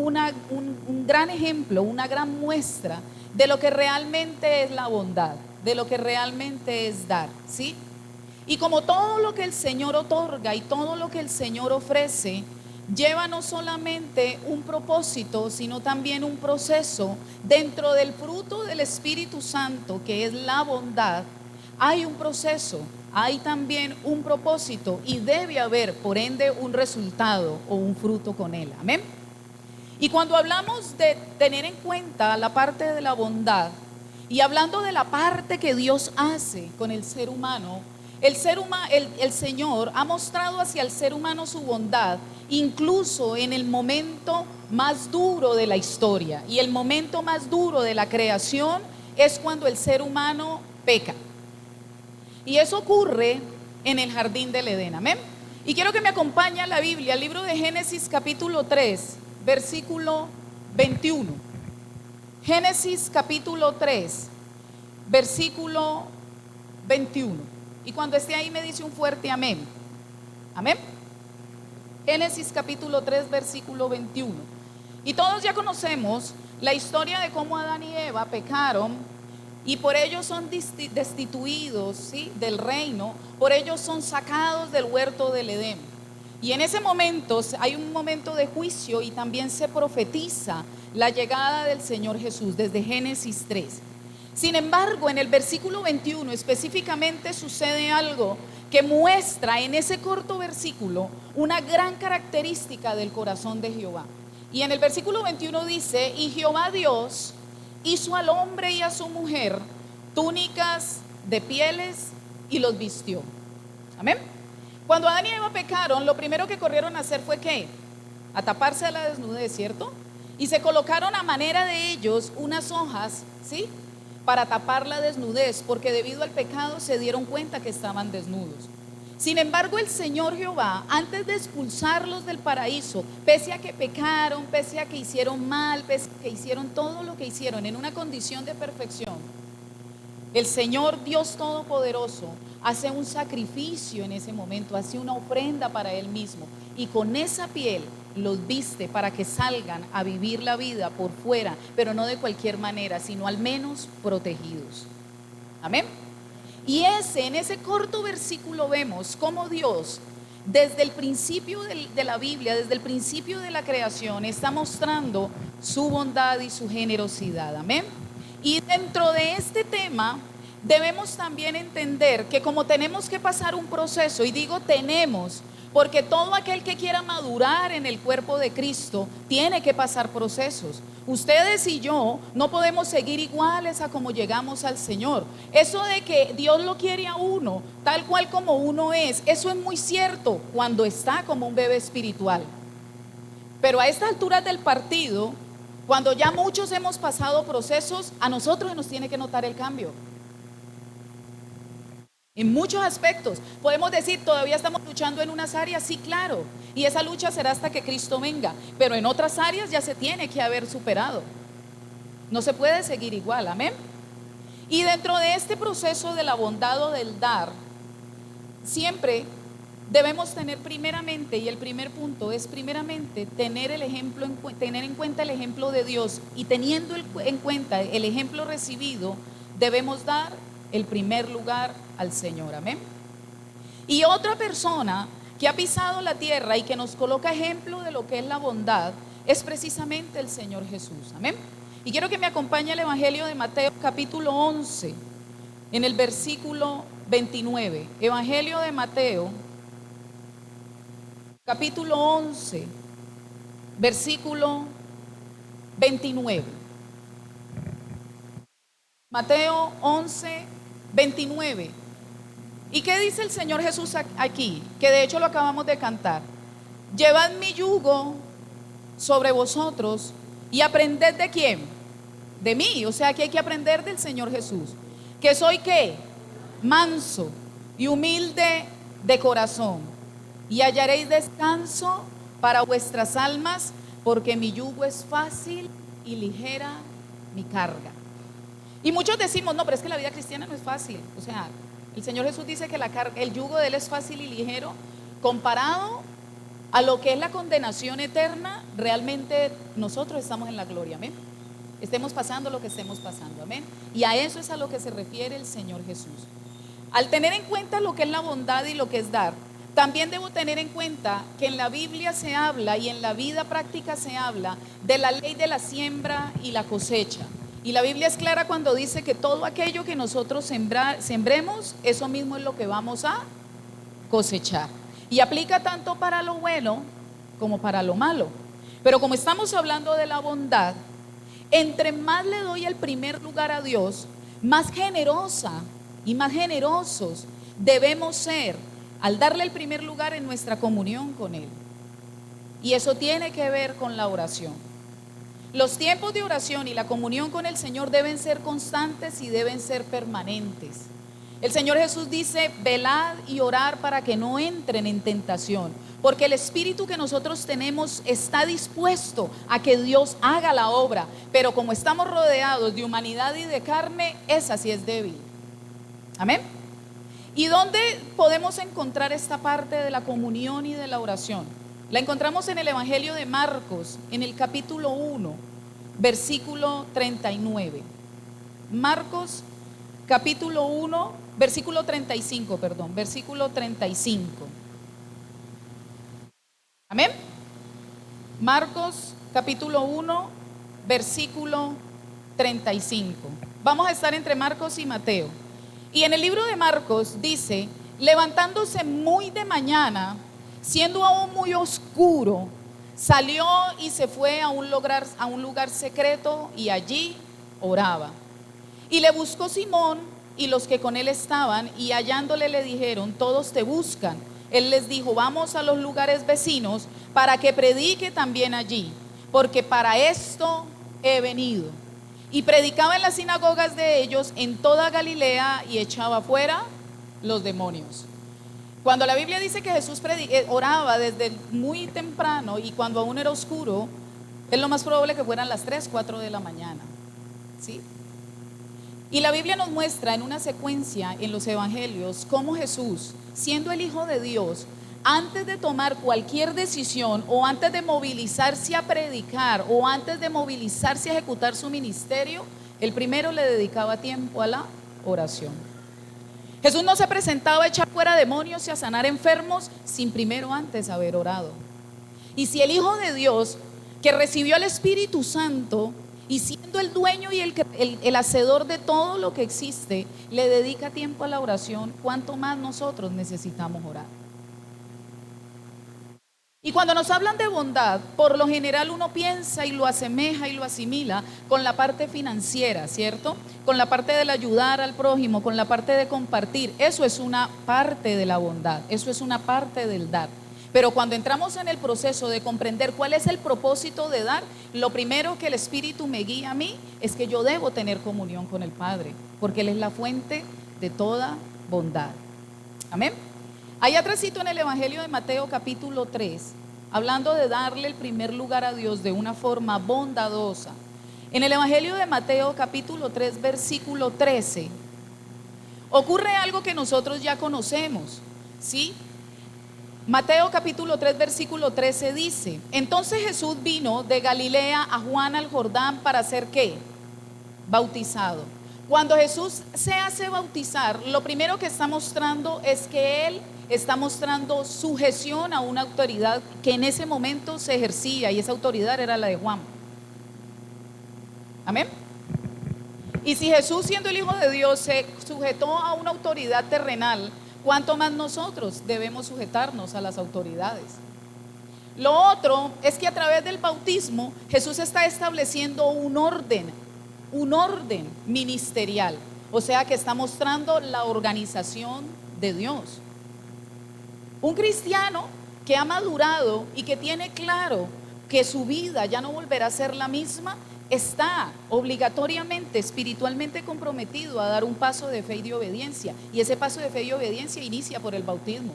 un gran ejemplo, una gran muestra de lo que realmente es la bondad, de lo que realmente es dar, ¿sí? Y como todo lo que el Señor otorga y todo lo que el Señor ofrece, lleva no solamente un propósito, sino también un proceso. Dentro del fruto del Espíritu Santo, que es la bondad, hay un proceso, hay también un propósito y debe haber, por ende, un resultado o un fruto con él. Amén. Y cuando hablamos de tener en cuenta la parte de la bondad y hablando de la parte que Dios hace con el ser humano, el Señor ha mostrado hacia el ser humano su bondad, incluso en el momento más duro de la historia. Y el momento más duro de la creación es cuando el ser humano peca. Y eso ocurre en el jardín del Edén. Amén. Y quiero que me acompañe a la Biblia, al libro de Génesis capítulo 3, versículo 21. Génesis capítulo 3, versículo 21. Y cuando esté ahí me dice un fuerte amén. Amén. Génesis capítulo 3, versículo 21. Y todos ya conocemos la historia de cómo Adán y Eva pecaron y por ello son destituidos, ¿sí?, del reino, por ello son sacados del huerto del Edén. Y en ese momento hay un momento de juicio y también se profetiza la llegada del Señor Jesús desde Génesis 3. Sin embargo, en el versículo 21 específicamente sucede algo que muestra en ese corto versículo una gran característica del corazón de Jehová. Y en el versículo 21 dice: y Jehová Dios hizo al hombre y a su mujer túnicas de pieles y los vistió. Amén. Cuando Adán y Eva pecaron, lo primero que corrieron a hacer fue ¿qué? A taparse de la desnudez, ¿cierto? Y se colocaron a manera de ellos unas hojas, ¿sí?, para tapar la desnudez, porque debido al pecado se dieron cuenta que estaban desnudos. Sin embargo, el Señor Jehová, antes de expulsarlos del paraíso, pese a que pecaron, pese a que hicieron mal, pese a que hicieron todo lo que hicieron en una condición de perfección, el Señor Dios Todopoderoso hace un sacrificio en ese momento, hace una ofrenda para Él mismo, y con esa piel los viste para que salgan a vivir la vida por fuera, pero no de cualquier manera, sino al menos protegidos. Amén. Y en ese corto versículo vemos cómo Dios, desde el principio de la Biblia, desde el principio de la creación, está mostrando su bondad y su generosidad. Amén. Y dentro de este tema debemos también entender que como tenemos que pasar un proceso, y digo tenemos, porque todo aquel que quiera madurar en el cuerpo de Cristo tiene que pasar procesos. Ustedes y yo no podemos seguir iguales a como llegamos al Señor. Eso de que Dios lo quiere a uno tal cual como uno es, eso es muy cierto cuando está como un bebé espiritual. Pero a estas alturas del partido, cuando ya muchos hemos pasado procesos, a nosotros nos tiene que notar el cambio. En muchos aspectos, podemos decir, todavía estamos luchando en unas áreas, sí, claro, y esa lucha será hasta que Cristo venga, pero en otras áreas ya se tiene que haber superado. No se puede seguir igual, amén. Y dentro de este proceso de la bondad o del dar, siempre debemos tener primeramente, y el primer punto es primeramente tener en cuenta el ejemplo de Dios, y teniendo en cuenta el ejemplo recibido, debemos dar el primer lugar al Señor, amén. Y otra persona que ha pisado la tierra y que nos coloca ejemplo de lo que es la bondad es precisamente el Señor Jesús, amén. Y quiero que me acompañe al Evangelio de Mateo capítulo 11 en el versículo 29. Evangelio de Mateo capítulo 11 versículo 29. Mateo 11, 29. ¿Y qué dice el Señor Jesús aquí? Que de hecho lo acabamos de cantar. Llevad mi yugo sobre vosotros y aprended ¿de quién? De mí. O sea que hay que aprender del Señor Jesús. Que soy ¿qué? Manso y humilde de corazón, y hallaréis descanso para vuestras almas, porque mi yugo es fácil y ligera mi carga. Y muchos decimos, no, pero es que la vida cristiana no es fácil. O sea, el Señor Jesús dice que el yugo de Él es fácil y ligero comparado a lo que es la condenación eterna, realmente nosotros estamos en la gloria, amén. Estemos pasando lo que estemos pasando, amén. Y a eso es a lo que se refiere el Señor Jesús. Al tener en cuenta lo que es la bondad y lo que es dar, también debo tener en cuenta que en la Biblia se habla y en la vida práctica se habla de la ley de la siembra y la cosecha. Y la Biblia es clara cuando dice que todo aquello que nosotros sembremos, eso mismo es lo que vamos a cosechar. Y aplica tanto para lo bueno como para lo malo. Pero como estamos hablando de la bondad, entre más le doy el primer lugar a Dios, más generosa y más generosos debemos ser al darle el primer lugar en nuestra comunión con Él. Y eso tiene que ver con la oración. Los tiempos de oración y la comunión con el Señor deben ser constantes y deben ser permanentes. El Señor Jesús dice: velad y orar para que no entren en tentación, porque el espíritu que nosotros tenemos está dispuesto a que Dios haga la obra, pero como estamos rodeados de humanidad y de carne, esa sí es débil. Amén. ¿Y dónde podemos encontrar esta parte de la comunión y de la oración? La encontramos en el Evangelio de Marcos, en el capítulo 1, versículo 39. Marcos, capítulo 1, versículo 35, versículo 35. Amén. Marcos, capítulo 1, versículo 35. Vamos a estar entre Marcos y Mateo. Y en el libro de Marcos dice: levantándose muy de mañana, siendo aún muy oscuro, salió y se fue a un lugar secreto y allí oraba. Y le buscó Simón y los que con él estaban, y hallándole le dijeron: todos te buscan. Él les dijo: vamos a los lugares vecinos para que predique también allí, porque para esto he venido. Y predicaba en las sinagogas de ellos en toda Galilea y echaba fuera los demonios. Cuando la Biblia dice que Jesús oraba desde muy temprano y cuando aún era oscuro, es lo más probable que fueran las 3, 4 de la mañana, ¿sí? Y la Biblia nos muestra en una secuencia en los evangelios cómo Jesús, siendo el Hijo de Dios, antes de tomar cualquier decisión o antes de movilizarse a predicar o antes de movilizarse a ejecutar su ministerio, el primero le dedicaba tiempo a la oración. Jesús no se presentaba a echar fuera demonios y a sanar enfermos sin primero antes haber orado. Y si el Hijo de Dios, que recibió al Espíritu Santo y siendo el dueño y el hacedor de todo lo que existe, le dedica tiempo a la oración, ¿cuánto más nosotros necesitamos orar? Y cuando nos hablan de bondad, por lo general uno piensa y lo asemeja y lo asimila con la parte financiera, ¿cierto? Con la parte del ayudar al prójimo, con la parte de compartir. Eso es una parte de la bondad, eso es una parte del dar. Pero cuando entramos en el proceso de comprender cuál es el propósito de dar, lo primero que el Espíritu me guía a mí es que yo debo tener comunión con el Padre, porque Él es la fuente de toda bondad. Amén. Hay atrásito en el Evangelio de Mateo capítulo 3, hablando de darle el primer lugar a Dios de una forma bondadosa. En el Evangelio de Mateo capítulo 3, versículo 13, ocurre algo que nosotros ya conocemos, ¿sí? Mateo capítulo 3, versículo 13 dice: entonces Jesús vino de Galilea a Juan al Jordán para ser ¿qué? Bautizado. Cuando Jesús se hace bautizar, lo primero que está mostrando es que Él está mostrando sujeción a una autoridad que en ese momento se ejercía, y esa autoridad era la de Juan. Amén. Y si Jesús, siendo el Hijo de Dios, se sujetó a una autoridad terrenal, ¿cuánto más nosotros debemos sujetarnos a las autoridades? Lo otro es que a través del bautismo Jesús está estableciendo un orden ministerial, o sea que está mostrando la organización de Dios. Un cristiano que ha madurado y que tiene claro que su vida ya no volverá a ser la misma, está obligatoriamente, espiritualmente comprometido a dar un paso de fe y de obediencia, y ese paso de fe y obediencia inicia por el bautismo.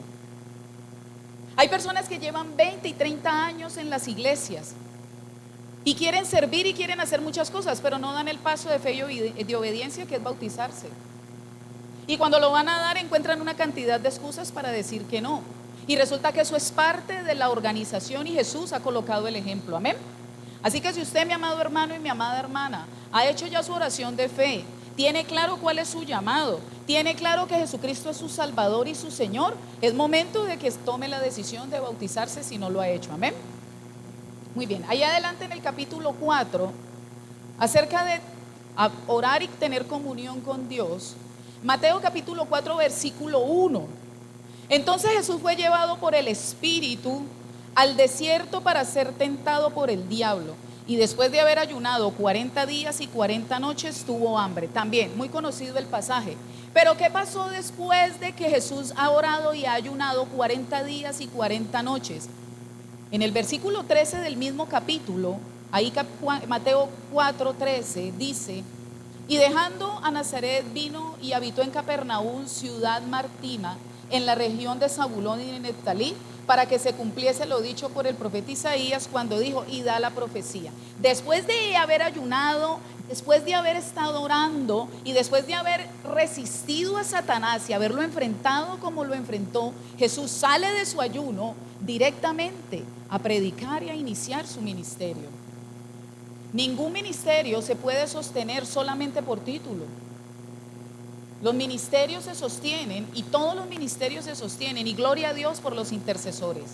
Hay personas que llevan 20 y 30 años en las iglesias y quieren servir y quieren hacer muchas cosas, pero no dan el paso de fe y de obediencia, que es bautizarse. Y cuando lo van a dar encuentran una cantidad de excusas para decir que no. Y resulta que eso es parte de la organización y Jesús ha colocado el ejemplo. Amén. Así que si usted, mi amado hermano y mi amada hermana, ha hecho ya su oración de fe, tiene claro cuál es su llamado, tiene claro que Jesucristo es su Salvador y su Señor, es momento de que tome la decisión de bautizarse si no lo ha hecho. Amén. Muy bien, ahí adelante en el capítulo 4, acerca de orar y tener comunión con Dios, Mateo capítulo 4, versículo 1. Entonces Jesús fue llevado por el Espíritu al desierto para ser tentado por el diablo. Y después de haber ayunado 40 días y 40 noches tuvo hambre. También, muy conocido el pasaje. Pero ¿qué pasó después de que Jesús ha orado y ha ayunado 40 días y 40 noches? En el versículo 13 del mismo capítulo, ahí Mateo 4:13 dice: y dejando a Nazaret vino y habitó en Capernaum, ciudad martina, en la región de Zabulón y de Neftalí, para que se cumpliese lo dicho por el profeta Isaías cuando dijo: y da la profecía. Después de haber ayunado, después de haber estado orando y después de haber resistido a Satanás y haberlo enfrentado como lo enfrentó, Jesús sale de su ayuno directamente a predicar y a iniciar su ministerio. Ningún ministerio se puede sostener solamente por título. Los ministerios se sostienen, y todos los ministerios se sostienen, y gloria a Dios por los intercesores,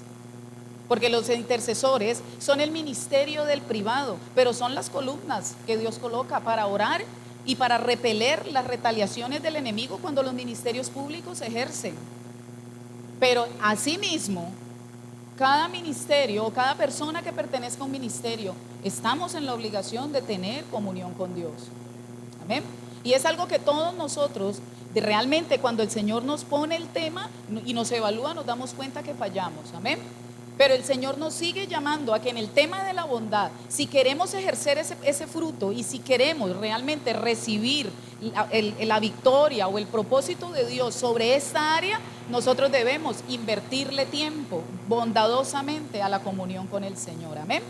porque los intercesores son el ministerio del privado, pero son las columnas que Dios coloca para orar y para repeler las retaliaciones del enemigo cuando los ministerios públicos se ejercen. Pero asimismo, cada ministerio o cada persona que pertenezca a un ministerio, estamos en la obligación de tener comunión con Dios. Amén. Y es algo que todos nosotros, realmente cuando el Señor nos pone el tema y nos evalúa, nos damos cuenta que fallamos. Amén. Pero el Señor nos sigue llamando a que en el tema de la bondad, si queremos ejercer ese fruto y si queremos realmente recibir la victoria o el propósito de Dios sobre esta área, nosotros debemos invertirle tiempo bondadosamente a la comunión con el Señor. Amén.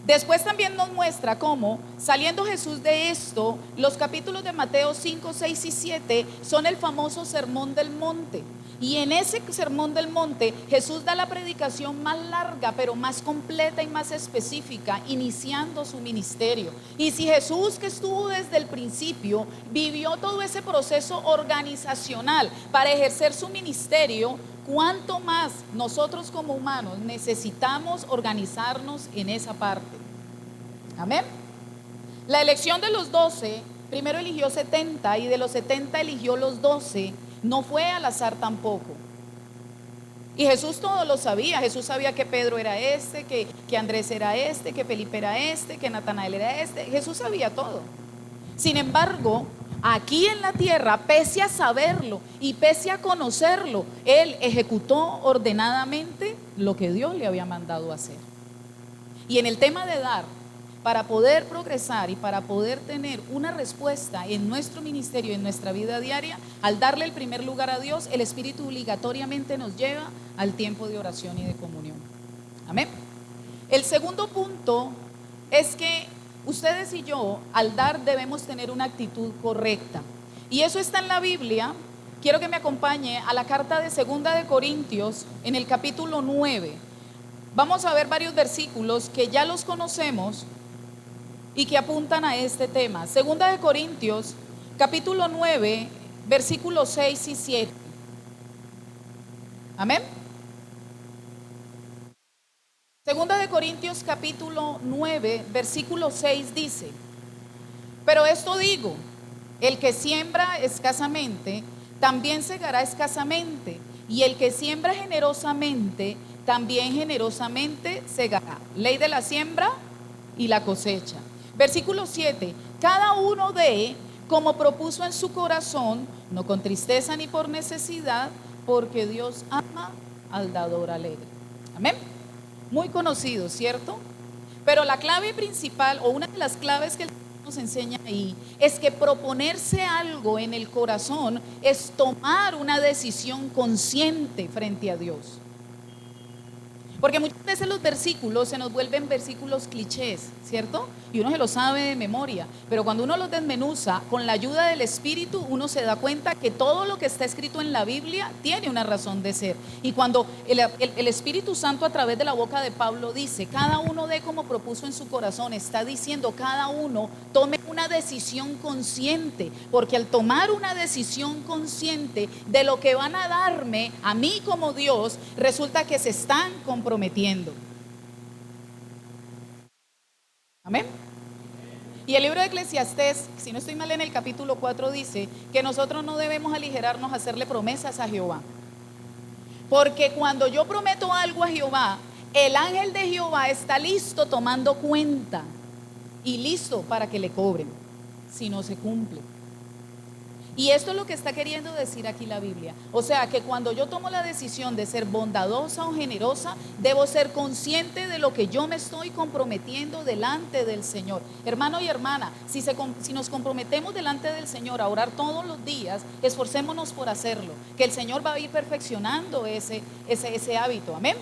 Después también nos muestra cómo, saliendo Jesús de esto, los capítulos de Mateo 5, 6 y 7 son el famoso Sermón del Monte. Y en ese Sermón del Monte, Jesús da la predicación más larga, pero más completa y más específica, iniciando su ministerio. Y si Jesús, que estuvo desde el principio, vivió todo ese proceso organizacional para ejercer su ministerio, ¿cuánto más nosotros como humanos necesitamos organizarnos en esa parte? Amén. La elección de los 12, primero eligió 70 y de los 70 eligió los 12. No fue al azar tampoco. Y Jesús todo lo sabía. Jesús sabía que Pedro era este, que Andrés era este, que Felipe era este, que Natanael era este. Jesús sabía todo. Sin embargo, aquí en la tierra, pese a saberlo y pese a conocerlo, Él ejecutó ordenadamente lo que Dios le había mandado hacer. Y en el tema de dar, para poder progresar y para poder tener una respuesta en nuestro ministerio, en nuestra vida diaria, al darle el primer lugar a Dios, el Espíritu obligatoriamente nos lleva al tiempo de oración y de comunión. Amén. El segundo punto es que ustedes y yo, al dar, debemos tener una actitud correcta. Y eso está en la Biblia. Quiero que me acompañe a la carta de 2 de Corintios, en el capítulo 9. Vamos a ver varios versículos que ya los conocemos y que apuntan a este tema. 2 de Corintios, capítulo 9, versículos 6 y 7. Amén. 2 de Corintios, capítulo 9, versículo 6 dice: pero esto digo, el que siembra escasamente, también segará escasamente, y el que siembra generosamente, también generosamente segará. Ley de la siembra y la cosecha. Versículo 7: cada uno dé como propuso en su corazón, no con tristeza ni por necesidad, porque Dios ama al dador alegre. Amén. Muy conocido, ¿cierto? Pero la clave principal, o una de las claves que nos enseña ahí, es que proponerse algo en el corazón es tomar una decisión consciente frente a Dios. Porque muchas veces los versículos se nos vuelven versículos clichés, ¿cierto? Y uno se los sabe de memoria, pero cuando uno los desmenuza con la ayuda del Espíritu, uno se da cuenta que todo lo que está escrito en la Biblia tiene una razón de ser. Y cuando el Espíritu Santo a través de la boca de Pablo dice, cada uno dé como propuso en su corazón, está diciendo cada uno tome una decisión consciente, porque al tomar una decisión consciente de lo que van a darme a mí como Dios, resulta que se están comprometiendo. Amén. Y el libro de Eclesiastés, si no estoy mal, en el capítulo 4 dice que nosotros no debemos aligerarnos a hacerle promesas a Jehová. Porque cuando yo prometo algo a Jehová, el ángel de Jehová está listo tomando cuenta y listo para que le cobren si no se cumple. Y esto es lo que está queriendo decir aquí la Biblia. O sea, que cuando yo tomo la decisión de ser bondadosa o generosa, debo ser consciente de lo que yo me estoy comprometiendo delante del Señor. Hermano y hermana, si nos comprometemos delante del Señor a orar todos los días, esforcémonos por hacerlo, que el Señor va a ir perfeccionando ese hábito. Amén.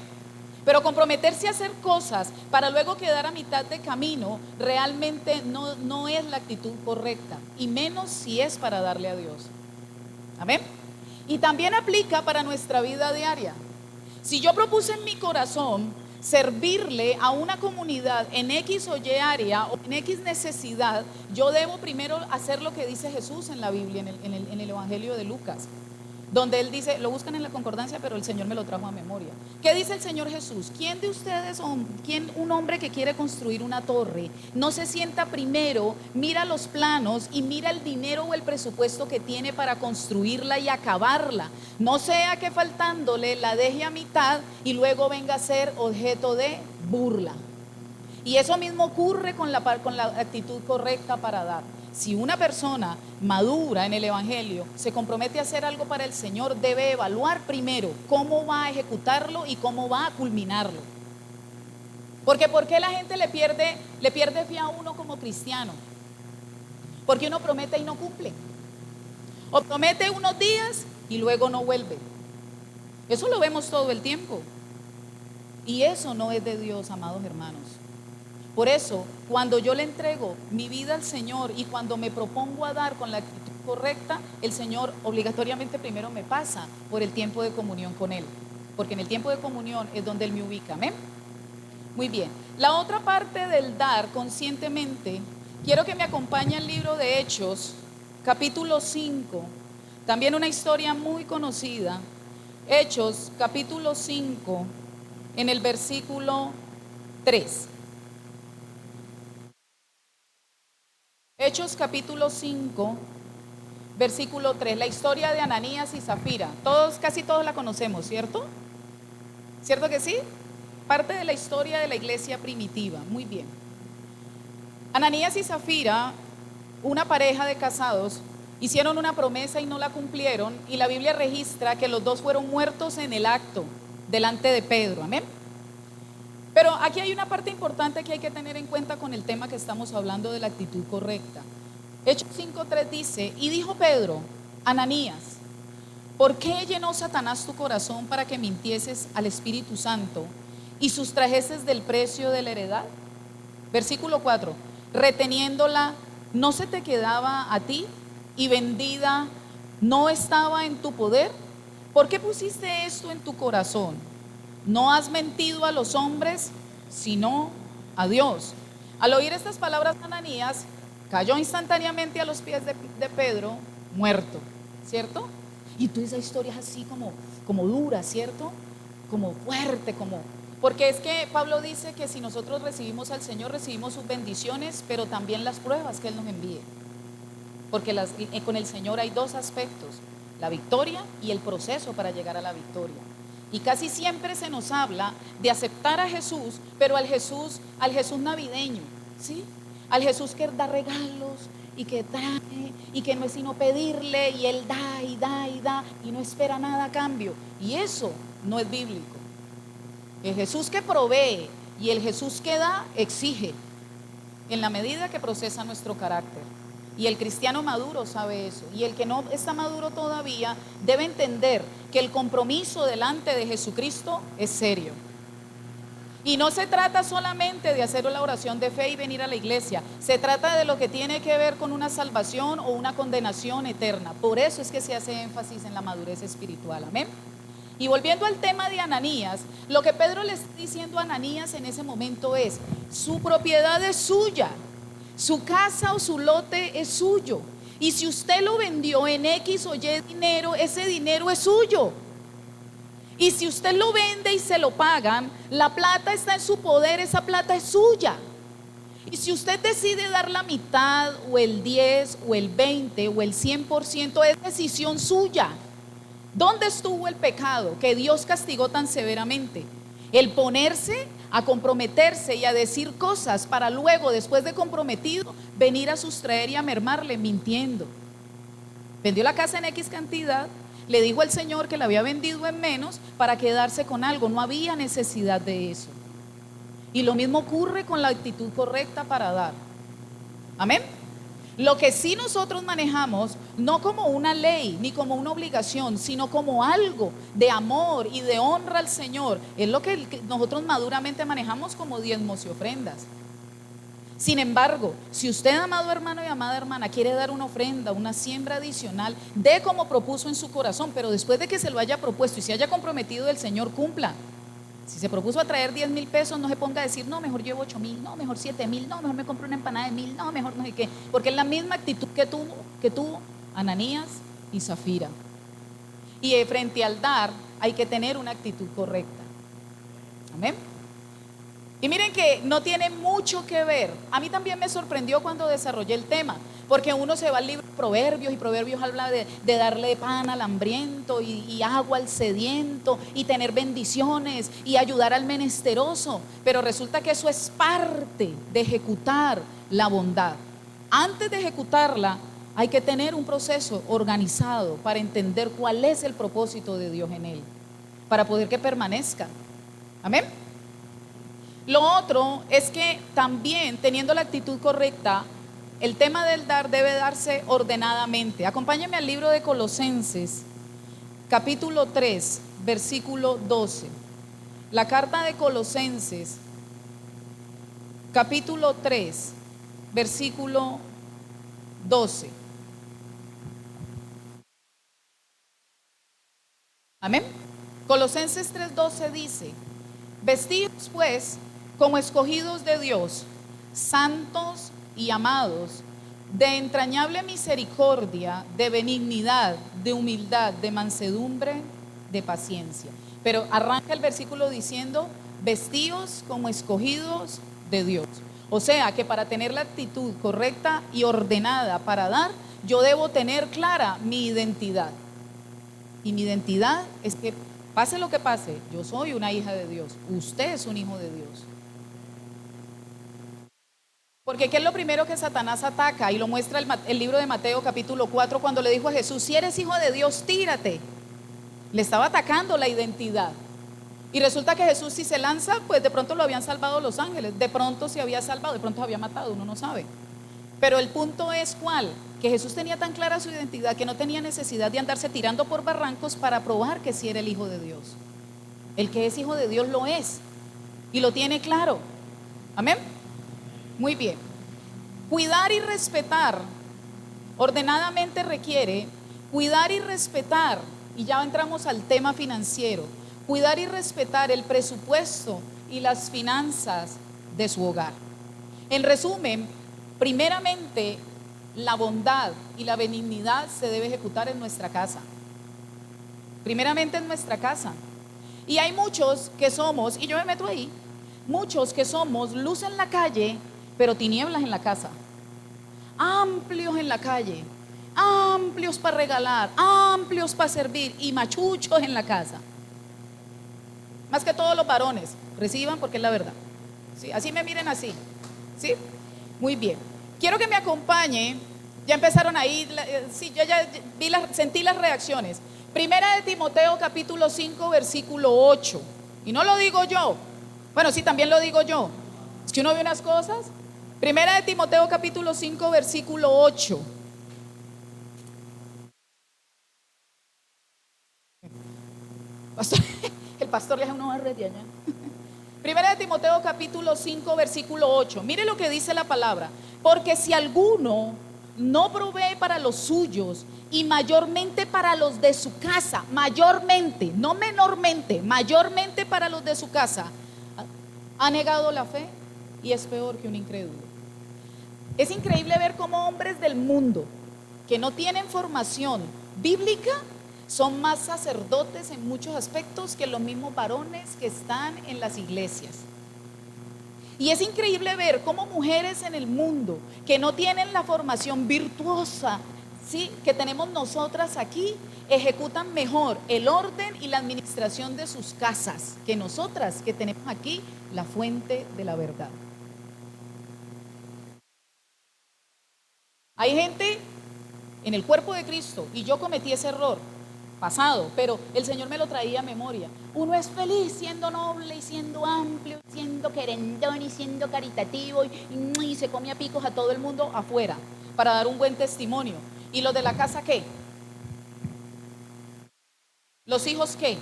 Pero comprometerse a hacer cosas para luego quedar a mitad de camino realmente no es la actitud correcta, y menos si es para darle a Dios. Amén. Y también aplica para nuestra vida diaria. Si yo propuse en mi corazón servirle a una comunidad en X o Y área o en X necesidad, yo debo primero hacer lo que dice Jesús en la Biblia, en el Evangelio de Lucas, donde él dice, lo buscan en la concordancia, pero el Señor me lo trajo a memoria. ¿Qué dice el Señor Jesús? ¿Quién de ustedes, un hombre que quiere construir una torre, no se sienta primero, mira los planos y mira el dinero o el presupuesto que tiene para construirla y acabarla? No sea que faltándole la deje a mitad y luego venga a ser objeto de burla. Y eso mismo ocurre con la actitud correcta para dar. Si una persona madura en el Evangelio se compromete a hacer algo para el Señor, debe evaluar primero cómo va a ejecutarlo y cómo va a culminarlo. Porque ¿por qué la gente le pierde fe a uno como cristiano? Porque uno promete y no cumple. O promete unos días y luego no vuelve. Eso lo vemos todo el tiempo. Y eso no es de Dios, amados hermanos. Por eso, cuando yo le entrego mi vida al Señor y cuando me propongo a dar con la actitud correcta, el Señor obligatoriamente primero me pasa por el tiempo de comunión con Él, porque en el tiempo de comunión es donde Él me ubica. ¿Amén? Muy bien. La otra parte del dar conscientemente, quiero que me acompañe al libro de Hechos, capítulo 5, también una historia muy conocida. Hechos, capítulo 5, en el versículo 3. Hechos capítulo 5, versículo 3, la historia de Ananías y Zafira. Casi todos la conocemos, ¿cierto? ¿Cierto que sí? Parte de la historia de la iglesia primitiva. Muy bien. Ananías y Zafira, una pareja de casados, hicieron una promesa y no la cumplieron, y la Biblia registra que los dos fueron muertos en el acto, delante de Pedro. Amén. Pero aquí hay una parte importante que hay que tener en cuenta con el tema que estamos hablando de la actitud correcta. Hechos 5:3 dice, y dijo Pedro, Ananías, ¿por qué llenó Satanás tu corazón para que mintieses al Espíritu Santo y sustrajeses del precio de la heredad? Versículo 4, reteniéndola, ¿no se te quedaba a ti? Y vendida, ¿no estaba en tu poder? ¿Por qué pusiste esto en tu corazón? No has mentido a los hombres, sino a Dios. Al oír estas palabras, Ananías cayó instantáneamente a los pies de Pedro, muerto, ¿cierto? Y tú, esa historia es así como dura, ¿cierto? Como fuerte, porque es que Pablo dice que si nosotros recibimos al Señor, recibimos sus bendiciones, pero también las pruebas que Él nos envíe. Porque con el Señor hay dos aspectos, la victoria y el proceso para llegar a la victoria. Y casi siempre se nos habla de aceptar a Jesús, pero al Jesús navideño, ¿sí? Al Jesús que da regalos y que trae y que no es sino pedirle, y Él da y da y da y no espera nada a cambio. Y eso no es bíblico. El Jesús que provee y el Jesús que da exige en la medida que procesa nuestro carácter. Y el cristiano maduro sabe eso. Y el que no está maduro todavía debe entender que el compromiso delante de Jesucristo es serio. Y no se trata solamente de hacer la oración de fe y venir a la iglesia. Se trata de lo que tiene que ver con una salvación o una condenación eterna. Por eso es que se hace énfasis en la madurez espiritual. Amén. Y volviendo al tema de Ananías, lo que Pedro le está diciendo a Ananías en ese momento es: su propiedad es suya, su casa o su lote es suyo. Y si usted lo vendió en X o Y dinero, ese dinero es suyo. Y si usted lo vende y se lo pagan, la plata está en su poder, esa plata es suya. Y si usted decide dar la mitad o el 10 o el 20 o el 100%, es decisión suya. ¿Dónde estuvo el pecado que Dios castigó tan severamente? El ponerse a comprometerse y a decir cosas para luego, después de comprometido, venir a sustraer y a mermarle mintiendo. Vendió la casa en X cantidad, le dijo al Señor que la había vendido en menos para quedarse con algo. No había necesidad de eso. Y lo mismo ocurre con la actitud correcta para dar. Amén. Lo que sí nosotros manejamos, no como una ley ni como una obligación, sino como algo de amor y de honra al Señor, es lo que nosotros maduramente manejamos como diezmos y ofrendas. Sin embargo, si usted, amado hermano y amada hermana, quiere dar una ofrenda, una siembra adicional, dé como propuso en su corazón, pero después de que se lo haya propuesto y se haya comprometido, el Señor cumpla. Si se propuso a traer 10,000 pesos, no se ponga a decir: no, mejor llevo 8,000, no, mejor 7,000, no, mejor me compro una empanada de 1,000, no, mejor no sé qué. Porque es la misma actitud que tuvo Ananías y Zafira. Y frente al dar hay que tener una actitud correcta. Amén. Y miren que no tiene mucho que ver. A mí también me sorprendió cuando desarrollé el tema, porque uno se va al libro de Proverbios, y Proverbios habla de darle pan al hambriento y agua al sediento y tener bendiciones y ayudar al menesteroso. Pero resulta que eso es parte de ejecutar la bondad. Antes de ejecutarla hay que tener un proceso organizado para entender cuál es el propósito de Dios en él, para poder que permanezca. Amén. Lo otro es que también, teniendo la actitud correcta, el tema del dar debe darse ordenadamente. Acompáñenme al libro de Colosenses, capítulo 3, versículo 12. La carta de Colosenses, capítulo 3, versículo 12. Amén. Colosenses 3:12 dice: vestidos pues como escogidos de Dios, santos y amados, de entrañable misericordia, de benignidad, de humildad, de mansedumbre, de paciencia. Pero arranca el versículo diciendo: vestidos como escogidos de Dios. O sea que para tener la actitud correcta y ordenada para dar, yo debo tener clara mi identidad. Y mi identidad es que, pase lo que pase, yo soy una hija de Dios, usted es un hijo de Dios. Porque ¿qué es lo primero que Satanás ataca? Y lo muestra el libro de Mateo capítulo 4, cuando le dijo a Jesús: si eres hijo de Dios, tírate. Le estaba atacando la identidad. Y resulta que Jesús, si se lanza, pues de pronto lo habían salvado los ángeles, de pronto se había salvado, de pronto se había matado, uno no sabe. Pero el punto es ¿cuál? Que Jesús tenía tan clara su identidad que no tenía necesidad de andarse tirando por barrancos para probar que sí era el hijo de Dios. El que es hijo de Dios lo es y lo tiene claro. Amén. Muy bien. Cuidar y respetar ordenadamente requiere cuidar y respetar, y ya entramos al tema financiero, cuidar y respetar el presupuesto y las finanzas de su hogar. En resumen, primeramente, la bondad y la benignidad se debe ejecutar en nuestra casa. Primeramente en nuestra casa. Y hay muchos que somos, y yo me meto ahí, muchos que somos luz en la calle, pero tinieblas en la casa. Amplios en la calle, amplios para regalar, amplios para servir y machuchos en la casa. Más que todos los varones, reciban porque es la verdad. ¿Sí? Así me miren así. ¿Sí? Muy bien. Quiero que me acompañe. Ya empezaron ahí, sí, yo ya sentí las reacciones. Primera de Timoteo capítulo 5 versículo 8. Y no lo digo yo. Bueno, sí, también lo digo yo. Es que uno ve unas cosas. Primera de Timoteo capítulo 5 versículo 8. El pastor le hace una barra de allá. Primera de Timoteo capítulo 5 versículo 8. Mire lo que dice la palabra. Porque si alguno no provee para los suyos y mayormente para los de su casa, mayormente, no menormente, mayormente para los de su casa, ha negado la fe y es peor que un incrédulo. Es increíble ver cómo hombres del mundo que no tienen formación bíblica son más sacerdotes en muchos aspectos que los mismos varones que están en las iglesias. Y es increíble ver cómo mujeres en el mundo que no tienen la formación virtuosa, ¿sí?, que tenemos nosotras aquí, ejecutan mejor el orden y la administración de sus casas que nosotras que tenemos aquí la fuente de la verdad. Hay gente en el cuerpo de Cristo, y yo cometí ese error pasado, pero el Señor me lo traía a memoria. Uno es feliz siendo noble y siendo amplio, siendo querendón y siendo caritativo y se come a picos a todo el mundo afuera para dar un buen testimonio. ¿Y los de la casa qué? ¿Los hijos qué?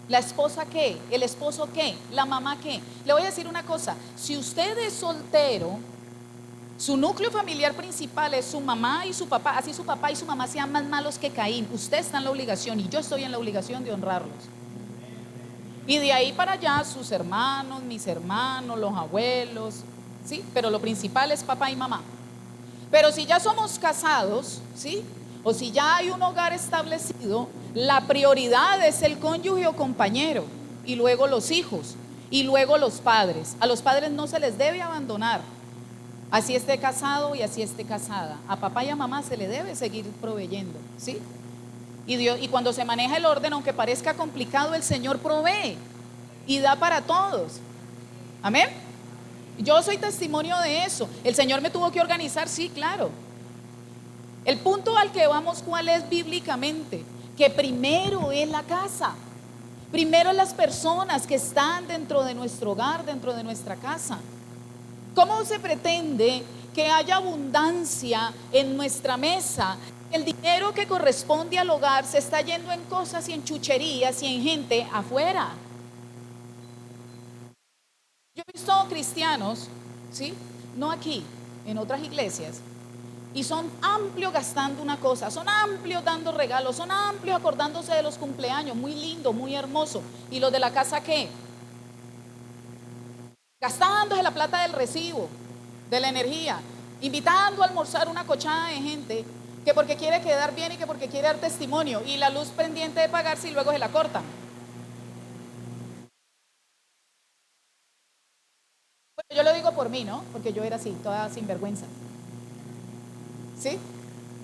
¿La esposa qué? ¿El esposo qué? ¿La mamá qué? Le voy a decir una cosa, si usted es soltero, su núcleo familiar principal es su mamá y su papá, así su papá y su mamá sean más malos que Caín, usted está en la obligación y yo estoy en la obligación de honrarlos. Y de ahí para allá sus hermanos, mis hermanos, los abuelos, ¿sí? Pero lo principal es papá y mamá. Pero si ya somos casados, ¿sí?, o si ya hay un hogar establecido, la prioridad es el cónyuge o compañero, y luego los hijos, y luego los padres. A los padres no se les debe abandonar, así esté casado y así esté casada. A papá y a mamá se le debe seguir proveyendo, ¿sí? Y cuando se maneja el orden, aunque parezca complicado, el Señor provee y da para todos. Amén. Yo soy testimonio de eso. El Señor me tuvo que organizar, sí, claro. El punto al que vamos, ¿cuál es bíblicamente? Que primero es la casa, primero las personas que están dentro de nuestro hogar, dentro de nuestra casa. ¿Cómo se pretende que haya abundancia en nuestra mesa? El dinero que corresponde al hogar se está yendo en cosas y en chucherías y en gente afuera. Yo he visto cristianos, ¿sí?, no aquí, en otras iglesias, y son amplios gastando una cosa, son amplios dando regalos, son amplios acordándose de los cumpleaños, muy lindo, muy hermoso. ¿Y los de la casa qué? Gastándose la plata del recibo, de la energía, invitando a almorzar una cochada de gente que porque quiere quedar bien y que porque quiere dar testimonio, y la luz pendiente de pagarse y luego se la cortan. Bueno, yo lo digo por mí, ¿no? Porque yo era así, toda sinvergüenza, ¿sí?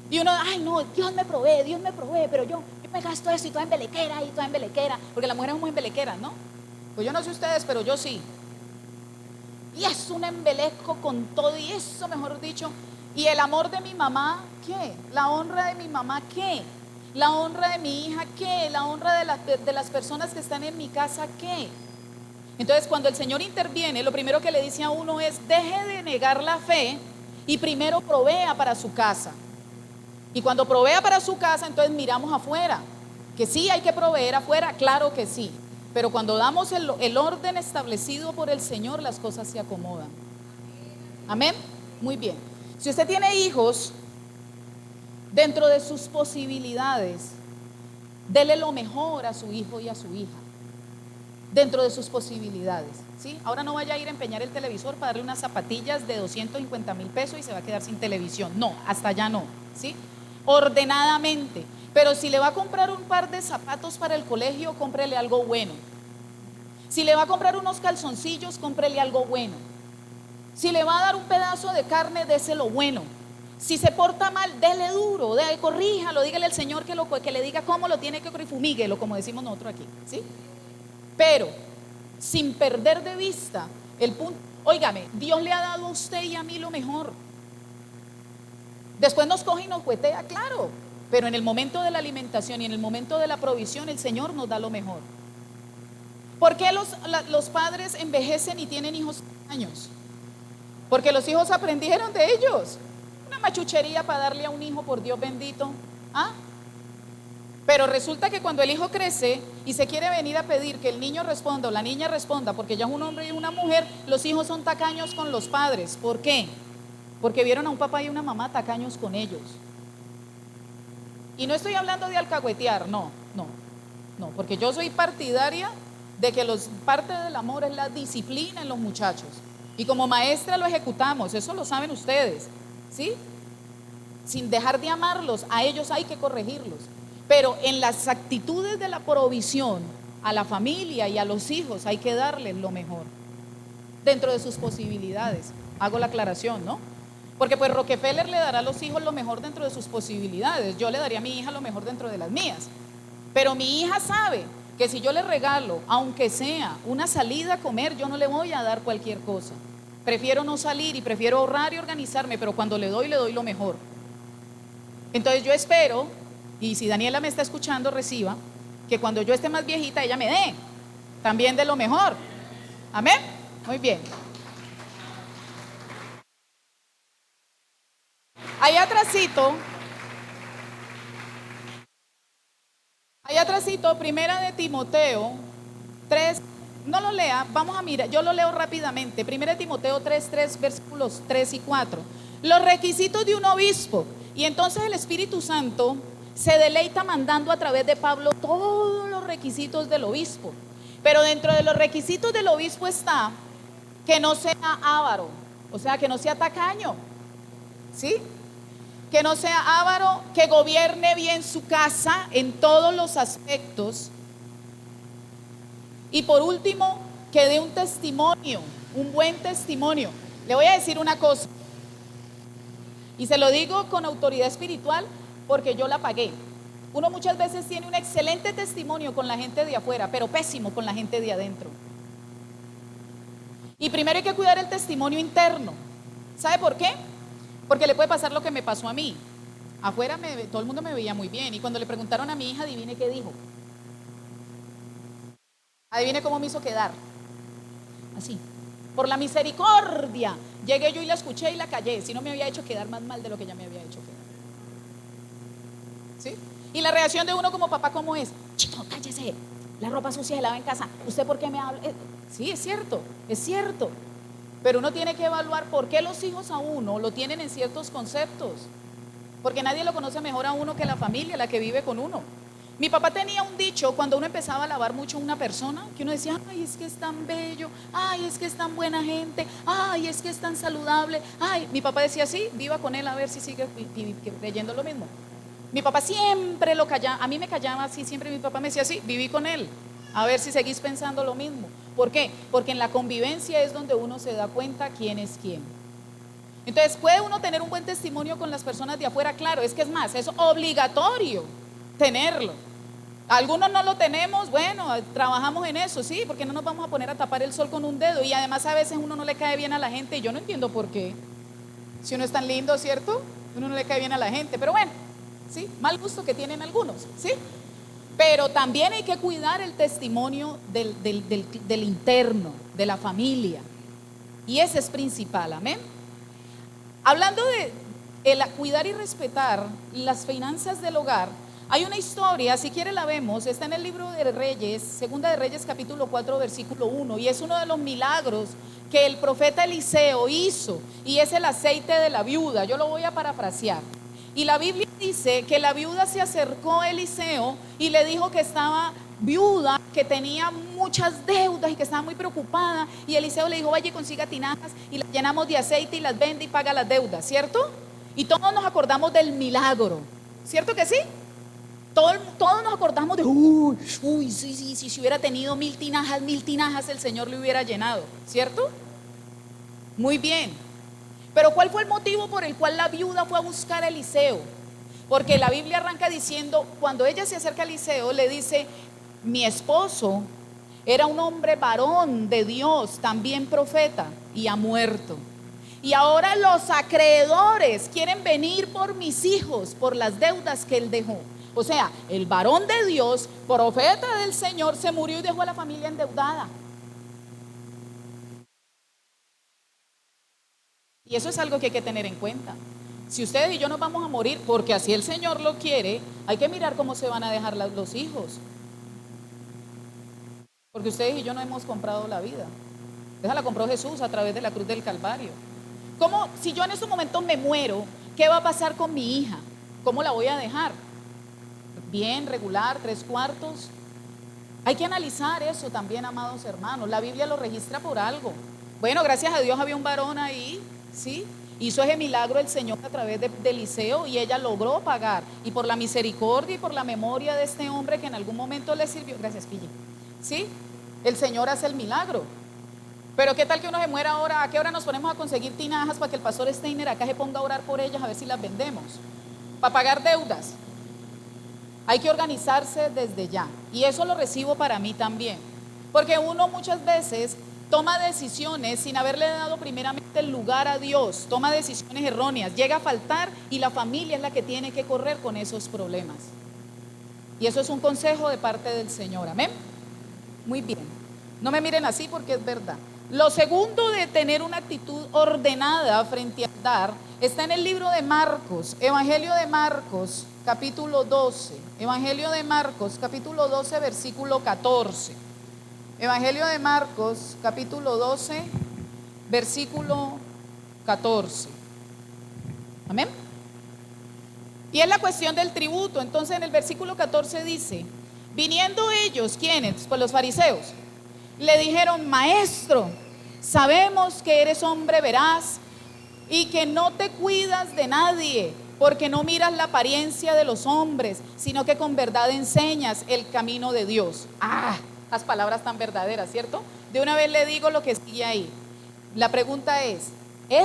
Y uno, ay no, Dios me provee, pero yo me gasto esto y toda embelequera, porque las mujeres somos embelequeras, ¿no? Pues yo no sé ustedes, pero yo sí. Y es un embeleco con todo y eso, mejor dicho. Y el amor de mi mamá, ¿qué? La honra de mi mamá, ¿qué? La honra de mi hija, ¿qué? La honra de las personas que están en mi casa, ¿qué? Entonces, cuando el Señor interviene, lo primero que le dice a uno es, deje de negar la fe y primero provea para su casa. Y cuando provea para su casa, entonces miramos afuera. Que sí hay que proveer afuera, claro que sí. Pero cuando damos el orden establecido por el Señor, las cosas se acomodan. Amén. Muy bien. Si usted tiene hijos, dentro de sus posibilidades, dele lo mejor a su hijo y a su hija. Dentro de sus posibilidades, ¿sí? Ahora no vaya a ir a empeñar el televisor para darle unas zapatillas de 250,000 pesos y se va a quedar sin televisión. No, hasta allá no, ¿sí? Ordenadamente. Pero si le va a comprar un par de zapatos para el colegio, cómprele algo bueno. Si le va a comprar unos calzoncillos, cómprele algo bueno. Si le va a dar un pedazo de carne, déselo bueno. Si se porta mal, dele duro, corríjalo, dígale al Señor que le diga cómo lo tiene que corregir, fumíguelo, como decimos nosotros aquí, ¿sí? Pero sin perder de vista el punto. Óigame, Dios le ha dado a usted y a mí lo mejor. Después nos coge y nos juetea, claro, pero en el momento de la alimentación y en el momento de la provisión, el Señor nos da lo mejor. ¿Por qué los padres envejecen y tienen hijos años? Porque los hijos aprendieron de ellos. Una machuchería para darle a un hijo, por Dios bendito. ¿Ah? Pero resulta que cuando el hijo crece y se quiere venir a pedir que el niño responda o la niña responda, porque ya es un hombre y una mujer, los hijos son tacaños con los padres. ¿Por qué? Porque vieron a un papá y una mamá tacaños con ellos. Y no estoy hablando de alcahuetear, no, porque yo soy partidaria de que parte del amor es la disciplina en los muchachos. Y como maestra lo ejecutamos, eso lo saben ustedes, ¿sí? Sin dejar de amarlos, a ellos hay que corregirlos. Pero en las actitudes de la provisión, a la familia y a los hijos hay que darles lo mejor, dentro de sus posibilidades. Hago la aclaración, ¿no? Porque pues Rockefeller le dará a los hijos lo mejor dentro de sus posibilidades. Yo le daría a mi hija lo mejor dentro de las mías. Pero mi hija sabe que si yo le regalo, aunque sea una salida a comer, yo no le voy a dar cualquier cosa. Prefiero no salir y prefiero ahorrar y organizarme, pero cuando le doy lo mejor. Entonces yo espero, y si Daniela me está escuchando, reciba, que cuando yo esté más viejita, ella me dé también de lo mejor. Amén. Muy bien. Allá atrásito, primera de Timoteo 3, no lo lea, vamos a mirar, yo lo leo rápidamente. Primera de Timoteo 3, versículos 3 y 4. Los requisitos de un obispo. Y entonces el Espíritu Santo se deleita mandando a través de Pablo todos los requisitos del obispo. Pero dentro de los requisitos del obispo está que no sea avaro, o sea, que no sea tacaño, ¿sí? Que no sea avaro, que gobierne bien su casa en todos los aspectos. Y por último, que dé un testimonio, un buen testimonio. Le voy a decir una cosa, y se lo digo con autoridad espiritual porque yo la pagué. Uno muchas veces tiene un excelente testimonio con la gente de afuera, pero pésimo con la gente de adentro. Y primero hay que cuidar el testimonio interno. ¿Sabe por qué? Porque le puede pasar lo que me pasó a mí. Afuera todo el mundo me veía muy bien. Y cuando le preguntaron a mi hija, adivine qué dijo. Adivine cómo me hizo quedar. Así. Por la misericordia. Llegué yo y la escuché y la callé. Si no me había hecho quedar más mal de lo que ya me había hecho quedar. ¿Sí? Y la reacción de uno como papá, ¿cómo es? Chito, cállese. La ropa sucia se lava en casa. ¿Usted por qué me habla? Sí, es cierto. Pero uno tiene que evaluar por qué los hijos a uno lo tienen en ciertos conceptos. Porque nadie lo conoce mejor a uno que la familia, la que vive con uno. Mi papá tenía un dicho cuando uno empezaba a alabar mucho a una persona, que uno decía, ay, es que es tan bello, ay, es que es tan buena gente, ay, es que es tan saludable, ay. Mi papá decía así, viva con él a ver si sigue creyendo lo mismo. Mi papá siempre lo callaba, a mí me callaba así, siempre mi papá me decía así, viví con él, a ver si seguís pensando lo mismo. ¿Por qué? Porque en la convivencia es donde uno se da cuenta quién es quién. Entonces, ¿puede uno tener un buen testimonio con las personas de afuera? Claro, es que es más, es obligatorio tenerlo. Algunos no lo tenemos, bueno, trabajamos en eso, sí, porque no nos vamos a poner a tapar el sol con un dedo. Y además a veces uno no le cae bien a la gente y yo no entiendo por qué. Si uno es tan lindo, ¿cierto? Uno no le cae bien a la gente, pero bueno, sí, mal gusto que tienen algunos, ¿sí? Pero también hay que cuidar el testimonio del interno, de la familia. Y ese es principal, amén. Hablando de cuidar y respetar las finanzas del hogar, hay una historia, si quiere la vemos, está en el libro de Reyes, Segunda de Reyes capítulo 4 versículo 1, y es uno de los milagros que el profeta Eliseo hizo, y es el aceite de la viuda. Yo lo voy a parafrasear. Y la Biblia dice que la viuda se acercó a Eliseo y le dijo que estaba viuda, que tenía muchas deudas y que estaba muy preocupada. Y Eliseo le dijo, vaya y consiga tinajas y las llenamos de aceite y las vende y paga las deudas, ¿cierto? Y todos nos acordamos del milagro, ¿cierto que sí? Todos nos acordamos de, sí, si hubiera tenido 1000 tinajas el Señor le hubiera llenado, ¿cierto? Muy bien. Pero ¿cuál fue el motivo por el cual la viuda fue a buscar a Eliseo? Porque la Biblia arranca diciendo, cuando ella se acerca a Eliseo, le dice, mi esposo era un hombre varón de Dios, también profeta, y ha muerto. Y ahora los acreedores quieren venir por mis hijos, por las deudas que él dejó. O sea, el varón de Dios, profeta del Señor, se murió y dejó a la familia endeudada. Y eso es algo que hay que tener en cuenta. Si ustedes y yo nos vamos a morir, porque así el Señor lo quiere, hay que mirar cómo se van a dejar los hijos. Porque ustedes y yo no hemos comprado la vida. Esa la compró Jesús a través de la cruz del Calvario. ¿Cómo, si yo en estos momentos me muero, qué va a pasar con mi hija? ¿Cómo la voy a dejar? Bien, regular, 3/4. Hay que analizar eso también, amados hermanos. La Biblia lo registra por algo. Bueno, gracias a Dios había un varón ahí, ¿sí? Hizo ese milagro el Señor a través de Eliseo y ella logró pagar. Y por la misericordia y por la memoria de este hombre que en algún momento le sirvió, gracias, Pille, ¿sí? El Señor hace el milagro. Pero qué tal que uno se muera ahora, ¿a qué hora nos ponemos a conseguir tinajas para que el pastor Steiner acá se ponga a orar por ellas a ver si las vendemos? Para pagar deudas. Hay que organizarse desde ya. Y eso lo recibo para mí también. Porque uno muchas veces toma decisiones sin haberle dado primeramente el lugar a Dios. Toma decisiones erróneas. Llega a faltar y la familia es la que tiene que correr con esos problemas. Y eso es un consejo de parte del Señor. Amén. Muy bien. No me miren así porque es verdad. Lo segundo de tener una actitud ordenada frente a dar está en el libro de Marcos, Evangelio de Marcos, capítulo 12. Evangelio de Marcos, capítulo 12, versículo 14. Evangelio de Marcos, capítulo 12, versículo 14. Amén. Y es la cuestión del tributo. Entonces en el versículo 14 dice: viniendo ellos, ¿quiénes? Pues los fariseos, le dijeron: maestro, sabemos que eres hombre veraz y que no te cuidas de nadie, porque no miras la apariencia de los hombres, sino que con verdad enseñas el camino de Dios. Las palabras tan verdaderas, ¿cierto? De una vez le digo lo que sigue ahí. La pregunta es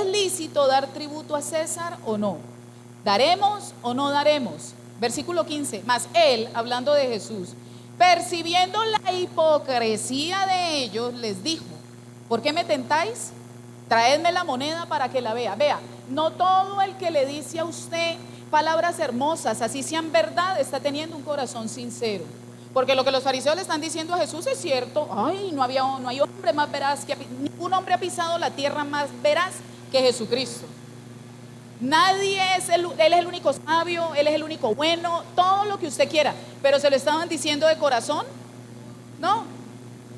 lícito dar tributo a César o no? ¿Daremos o no daremos? Versículo 15, mas él, hablando de Jesús, percibiendo la hipocresía de ellos, les dijo: ¿por qué me tentáis? Traedme la moneda para que la vea. Vea, no todo el que le dice a usted palabras hermosas, así sean verdad, está teniendo un corazón sincero. Porque lo que los fariseos le están diciendo a Jesús es cierto. Ay, no hay hombre más veraz que ningún hombre ha pisado la tierra más veraz que Jesucristo. Nadie es él es el único sabio, él es el único bueno, todo lo que usted quiera. Pero se lo estaban diciendo de corazón, no,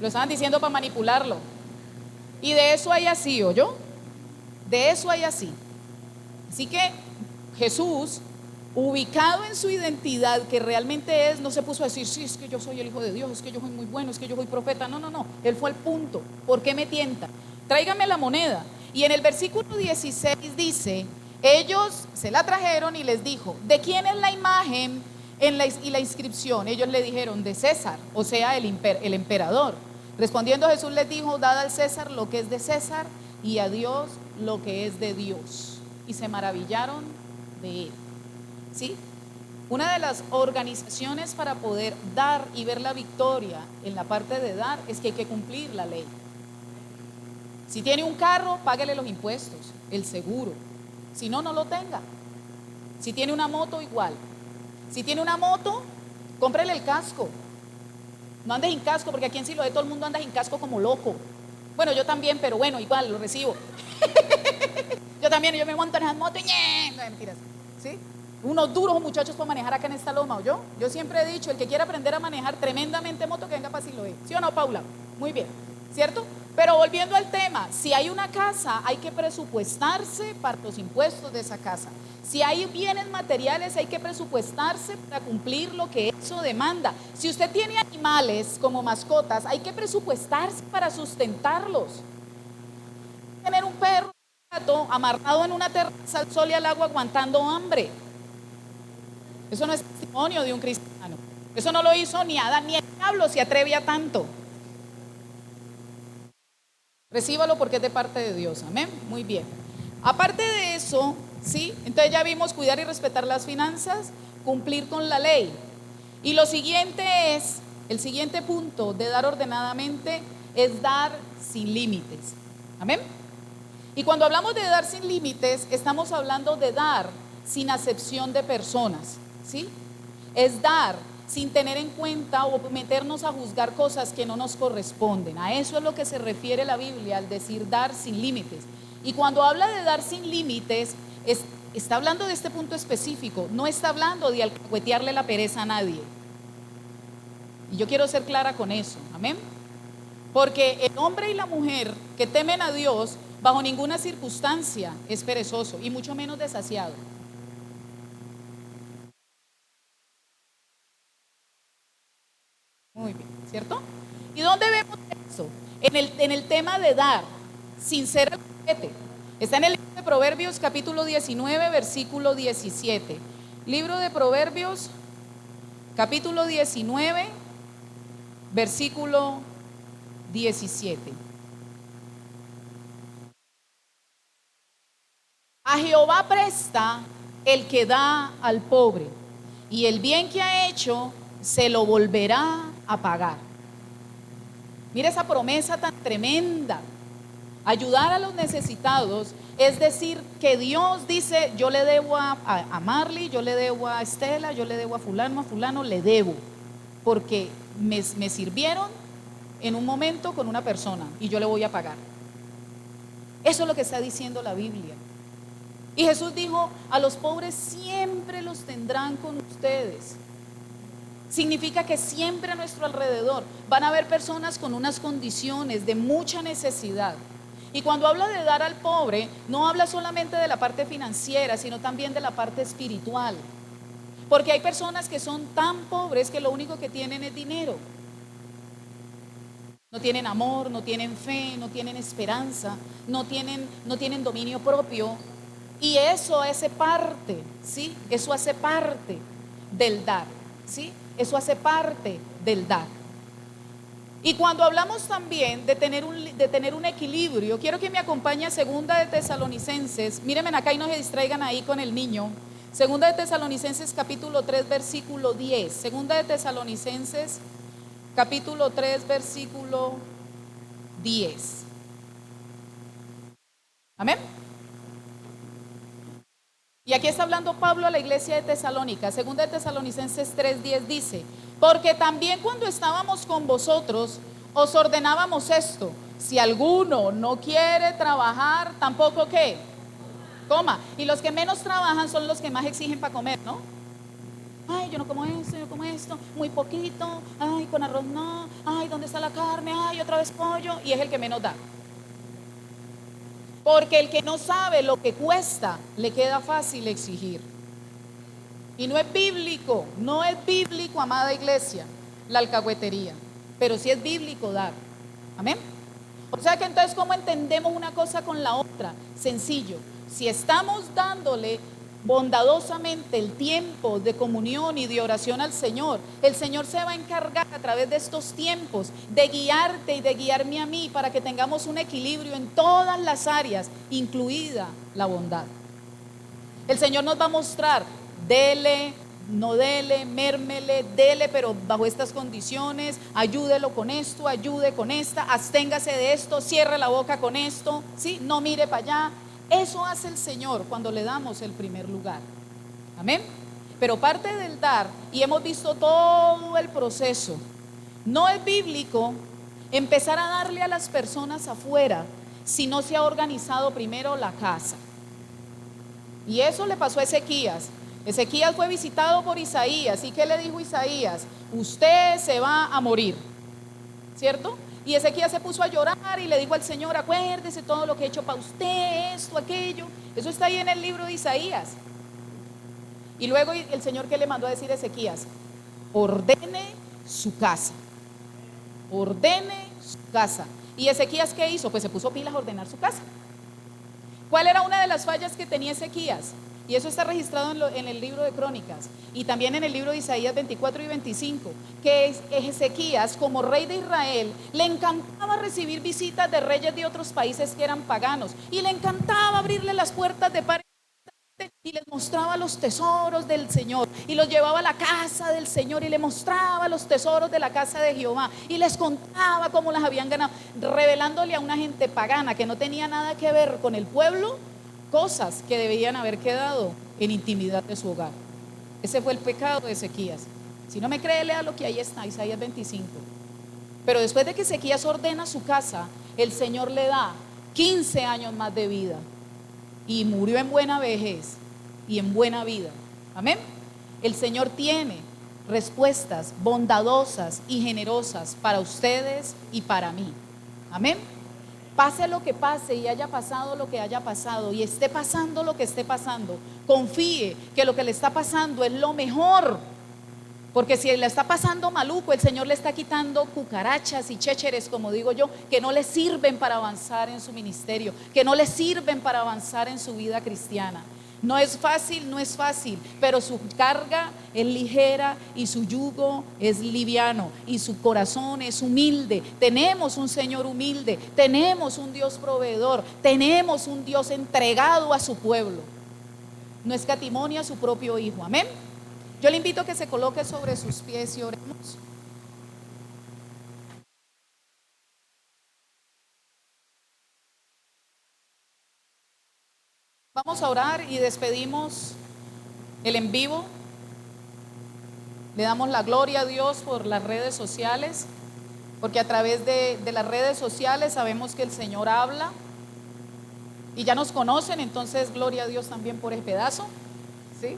lo estaban diciendo para manipularlo. Y de eso hay así, ¿oyó? De eso hay así. Así que Jesús, ubicado en su identidad que realmente es, no se puso a decir: sí, es que yo soy el Hijo de Dios, es que yo soy muy bueno, es que yo soy profeta. No, él fue al punto. ¿Por qué me tienta? Tráigame la moneda. Y en el versículo 16 dice: ellos se la trajeron y les dijo: ¿de quién es la imagen y la inscripción? Ellos le dijeron: de César, o sea, el emperador. Respondiendo Jesús les dijo: dad al César lo que es de César y a Dios lo que es de Dios. Y se maravillaron de él. ¿Sí? Una de las organizaciones para poder dar y ver la victoria en la parte de dar es que hay que cumplir la ley. Si tiene un carro, páguele los impuestos, el seguro. Si no, no lo tenga. Si tiene una moto, igual. Si tiene una moto, cómprele el casco. No andes sin casco, porque aquí en Siloé todo el mundo anda sin casco como loco. Bueno, yo también, pero bueno, igual lo recibo. yo me monto en esas motos y no, mentiras, ¿sí? Unos duros muchachos para manejar acá en esta loma, ¿o yo? Yo siempre he dicho: el que quiera aprender a manejar tremendamente moto, que venga para Siloé. ¿Sí o no, Paula? Muy bien, ¿cierto? Pero volviendo al tema, si hay una casa, hay que presupuestarse para los impuestos de esa casa. Si hay bienes materiales, hay que presupuestarse para cumplir lo que eso demanda. Si usted tiene animales como mascotas, hay que presupuestarse para sustentarlos. Tener un perro, un gato amarrado en una terraza al sol y al agua aguantando hambre. Eso no es testimonio de un cristiano. Eso no lo hizo ni Adán, ni el diablo se atreve a tanto. Recíbalo porque es de parte de Dios, amén. Muy bien. Aparte de eso, ¿sí? Entonces ya vimos cuidar y respetar las finanzas, cumplir con la ley. Y lo siguiente es, el siguiente punto de dar ordenadamente es dar sin límites, amén. Y cuando hablamos de dar sin límites, estamos hablando de dar sin acepción de personas, ¿sí? Es dar sin tener en cuenta o meternos a juzgar cosas que no nos corresponden. A eso es lo que se refiere la Biblia al decir dar sin límites. Y cuando habla de dar sin límites, está hablando de este punto específico, no está hablando de alcahuetearle la pereza a nadie. Y yo quiero ser clara con eso, amén. Porque el hombre y la mujer que temen a Dios, bajo ninguna circunstancia es perezoso, y mucho menos desasiado. Muy bien, ¿cierto? ¿Y dónde vemos eso? En el tema de dar, sin ser alcahuete. Está en el libro de Proverbios capítulo 19, versículo 17. Libro de Proverbios capítulo 19, versículo 17. A Jehová presta el que da al pobre, y el bien que ha hecho se lo volverá a pagar. Mira esa promesa tan tremenda. Ayudar a los necesitados, es decir, que Dios dice, yo le debo a Marley, yo le debo a Estela, yo le debo a fulano, le debo, porque me sirvieron en un momento con una persona y yo le voy a pagar. Eso es lo que está diciendo la Biblia. Y Jesús dijo, a los pobres siempre los tendrán con ustedes. Significa que siempre a nuestro alrededor van a haber personas con unas condiciones de mucha necesidad. Y cuando habla de dar al pobre, no habla solamente de la parte financiera, sino también de la parte espiritual. Porque hay personas que son tan pobres que lo único que tienen es dinero. No tienen amor, no tienen fe, no tienen esperanza, no tienen dominio propio. Y eso hace parte, ¿sí? Eso hace parte del dar, ¿sí? Eso hace parte del dar. Y cuando hablamos también de tener un equilibrio, quiero que me acompañe a Segunda de Tesalonicenses. Mírenme acá y no se distraigan ahí con el niño. Segunda de Tesalonicenses capítulo 3 versículo 10. Segunda de Tesalonicenses capítulo 3 versículo 10. Amén. Y aquí está hablando Pablo a la iglesia de Tesalónica. Segunda de Tesalonicenses 3:10 dice: porque también cuando estábamos con vosotros os ordenábamos esto: si alguno no quiere trabajar, tampoco ¿qué? Coma. Y los que menos trabajan son los que más exigen para comer, ¿no? Ay, yo no como esto, yo como esto, muy poquito, ay, con arroz no, ay, ¿dónde está la carne? Ay, otra vez pollo, y es el que menos da. Porque el que no sabe lo que cuesta, le queda fácil exigir. Y no es bíblico, amada iglesia, la alcahuetería, pero sí es bíblico dar. Amén. O sea que entonces, ¿cómo entendemos una cosa con la otra? Sencillo, si estamos dándole bondadosamente el tiempo de comunión y de oración al Señor, el Señor se va a encargar a través de estos tiempos de guiarte y de guiarme a mí para que tengamos un equilibrio en todas las áreas, incluida la bondad. El Señor nos va a mostrar: dele, no dele, mérmele, dele, pero bajo estas condiciones, ayúdelo con esto, ayude con esta, absténgase de esto, cierre la boca con esto, ¿sí? No mire para allá. Eso hace el Señor cuando le damos el primer lugar. Amén. Pero parte del dar, y hemos visto todo el proceso, no es bíblico empezar a darle a las personas afuera si no se ha organizado primero la casa. Y eso le pasó a Ezequías. Ezequías fue visitado por Isaías. ¿Y qué le dijo Isaías? Usted se va a morir, ¿cierto? Y Ezequías se puso a llorar y le dijo al Señor: acuérdese todo lo que he hecho para usted, esto, aquello. Eso está ahí en el libro de Isaías. Y luego el Señor, ¿qué le mandó a decir a Ezequías? Ordene su casa. Ordene su casa. ¿Y Ezequías qué hizo? Pues se puso pilas a ordenar su casa. ¿Cuál era una de las fallas que tenía Ezequías? Y eso está registrado en el libro de Crónicas y también en el libro de Isaías 24 y 25, que Ezequías, como rey de Israel, le encantaba recibir visitas de reyes de otros países que eran paganos, y le encantaba abrirle las puertas de par y les mostraba los tesoros del Señor, y los llevaba a la casa del Señor y le mostraba los tesoros de la casa de Jehová y les contaba cómo las habían ganado, revelándole a una gente pagana que no tenía nada que ver con el pueblo cosas que debían haber quedado en intimidad de su hogar. Ese fue el pecado de Ezequías. Si no me cree, lea lo que ahí está, Isaías 25. Pero después de que Ezequías ordena su casa, el Señor le da 15 años más de vida y murió en buena vejez. y en buena vida. Amén. El Señor tiene respuestas bondadosas y generosas para ustedes y para mí. Amén. Pase lo que pase y haya pasado lo que haya pasado y esté pasando lo que esté pasando, confíe que lo que le está pasando es lo mejor. Porque si le está pasando maluco, el Señor le está quitando cucarachas y chécheres, como digo yo, que no le sirven para avanzar en su ministerio, que no le sirven para avanzar en su vida cristiana. No es fácil, pero su carga es ligera y su yugo es liviano y su corazón es humilde. Tenemos un Señor humilde, tenemos un Dios proveedor, tenemos un Dios entregado a su pueblo. No escatimó a su propio Hijo. Amén. Yo le invito a que se coloque sobre sus pies y oremos. Vamos a orar y despedimos el en vivo. Le damos la gloria a Dios por las redes sociales, porque a través de las redes sociales sabemos que el Señor habla y ya nos conocen, entonces gloria a Dios también por ese pedazo, ¿sí?